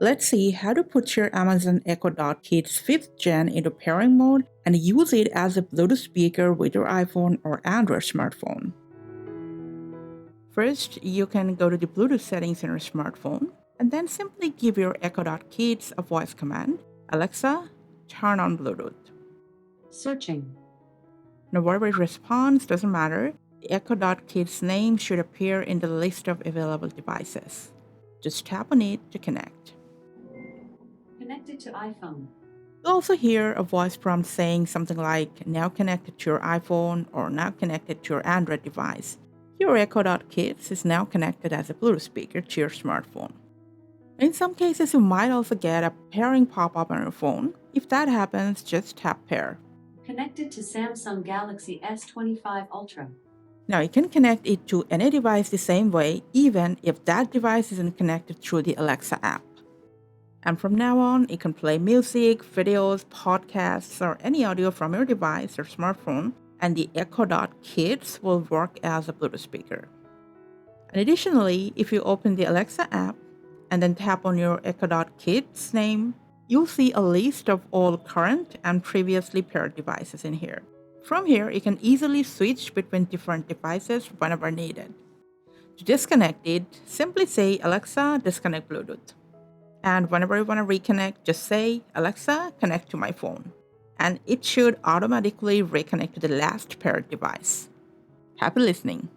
Let's see how to put your Amazon Echo Dot Kids 5th Gen into pairing mode and use it as a Bluetooth speaker with your iPhone or Android smartphone. First, you can go to the Bluetooth settings in your smartphone and then simply give your Echo Dot Kids a voice command, Alexa, turn on Bluetooth. Searching. Now, whatever it responds doesn't matter. The Echo Dot Kids name should appear in the list of available devices. Just tap on it to connect. Connected to iPhone. You'll also hear a voice prompt saying something like, now connected to your iPhone or now connected to your Android device. Your Echo Dot Kids is now connected as a Bluetooth speaker to your smartphone. In some cases, you might also get a pairing pop-up on your phone. If that happens, just tap pair. Connected to Samsung Galaxy S25 Ultra. Now, you can connect it to any device the same way, even if that device isn't connected through the Alexa app. And from now on, it can play music, videos, podcasts, or any audio from your device or smartphone, and the Echo Dot Kids will work as a Bluetooth speaker. And additionally, if you open the Alexa app and then tap on your Echo Dot Kids name, you'll see a list of all current and previously paired devices in here. From here, you can easily switch between different devices whenever needed. To disconnect it, simply say, Alexa, disconnect Bluetooth. And whenever you want to reconnect, just say, Alexa, connect to my phone. And it should automatically reconnect to the last paired device. Happy listening.